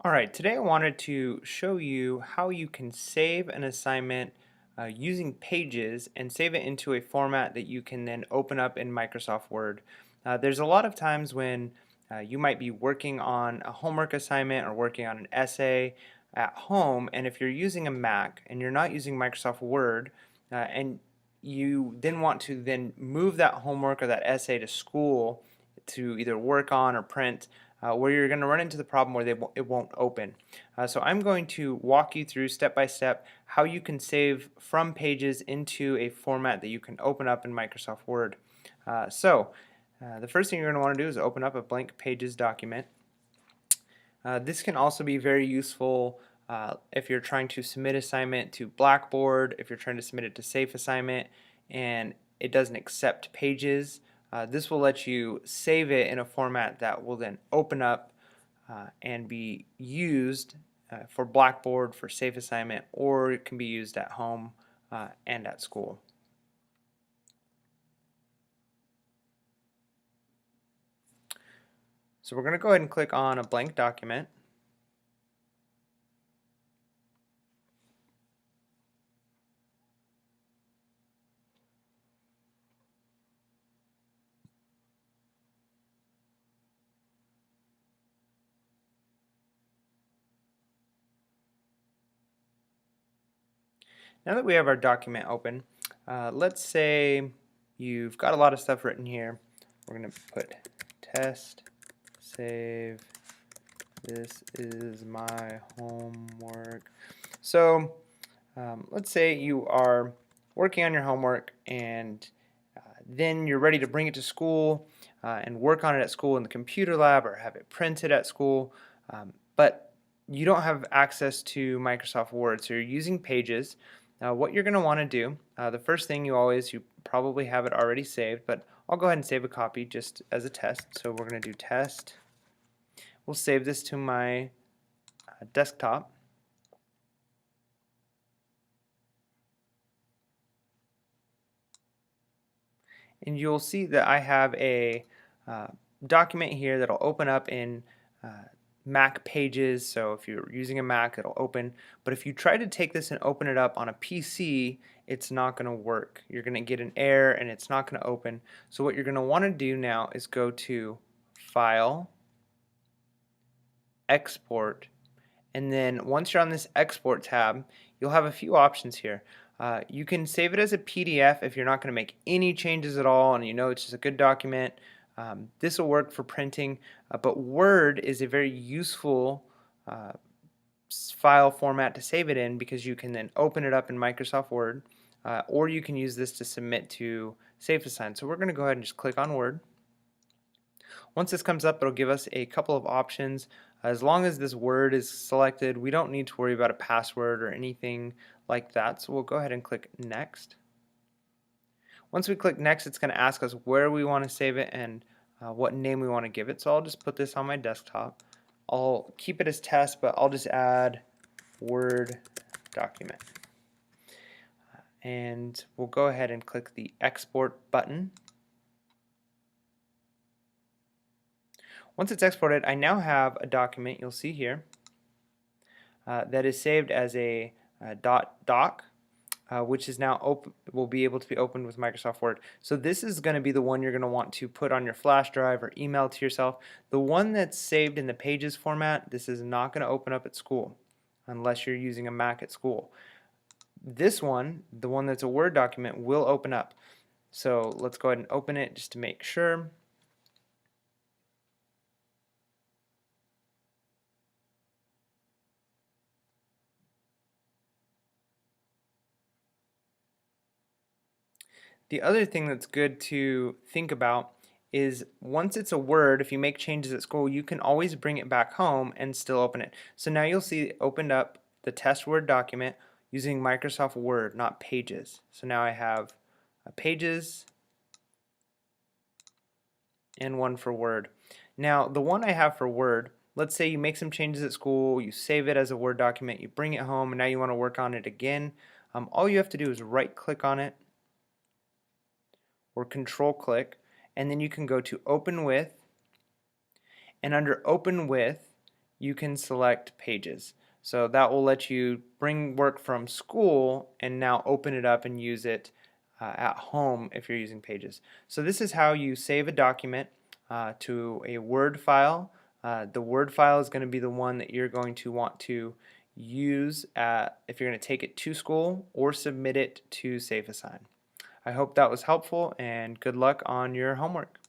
Alright, today I wanted to show you how you can save an assignment using Pages and save it into a format that you can then open up in Microsoft Word. There's a lot of times when you might be working on a homework assignment or working on an essay at home, and if you're using a Mac and you're not using Microsoft Word, and you then want to then move that homework or that essay to school to either work on or print, where you're going to run into the problem where it won't open. So I'm going to walk you through step by step how you can save from Pages into a format that you can open up in Microsoft Word. The first thing you're going to want to do is open up a blank Pages document. This can also be very useful if you're trying to submit assignment to Blackboard, if you're trying to submit it to Safe Assignment and it doesn't accept Pages. This will let you save it in a format that will then open up and be used for Blackboard, for Safe Assignment, or it can be used at home and at school. So we're going to go ahead and click on a blank document. Now that we have our document open, let's say you've got a lot of stuff written here. We're going to put test, save, this is my homework. So let's say you are working on your homework and then you're ready to bring it to school and work on it at school in the computer lab or have it printed at school, but you don't have access to Microsoft Word, so you're using Pages. What you're going to want to do, the first thing you probably have it already saved, but I'll go ahead and save a copy just as a test. So we're going to do test. We'll save this to my desktop. And you'll see that I have a document here that'll open up in Mac Pages. So if you're using a Mac, it'll open. But if you try to take this and open it up on a PC, it's not going to work. You're going to get an error and it's not going to open. So what you're going to want to do now is go to File, Export, and then once you're on this Export tab, you'll have a few options here. You can save it as a PDF if you're not going to make any changes at all and you know it's just a good document. This will work for printing, but Word is a very useful file format to save it in because you can then open it up in Microsoft Word, or you can use this to submit to Safe Assign. So we're going to go ahead and just click on Word. Once this comes up, it'll give us a couple of options. As long as this word is selected, we don't need to worry about a password or anything like that. So we'll go ahead and click Next. Once we click Next, it's going to ask us where we want to save it and what name we want to give it. So I'll just put this on my desktop. I'll keep it as test, but I'll just add Word document. And we'll go ahead and click the Export button. Once it's exported, I now have a document you'll see here that is saved as a .doc, which is now will be able to be opened with Microsoft Word. So this is going to be the one you're going to want to put on your flash drive or email to yourself. The one that's saved in the Pages format, this is not going to open up at school unless you're using a Mac at school. This one, the one that's a Word document, will open up. So let's go ahead and open it just to make sure. The other thing that's good to think about is once it's a Word, if you make changes at school, you can always bring it back home and still open it. So now you'll see it opened up the test Word document using Microsoft Word, not Pages. So now I have Pages and one for Word. Now the one I have for Word, let's say you make some changes at school, you save it as a Word document, you bring it home, and now you want to work on it again. All you have to do is right click on it or control click, and then you can go to open with, and under open with you can select Pages. So that will let you bring work from school and now open it up and use it at home if you're using Pages. So this is how you save a document to a Word file. The Word file is going to be the one that you're going to want to use if you're going to take it to school or submit it to SafeAssign. I hope that was helpful, and good luck on your homework.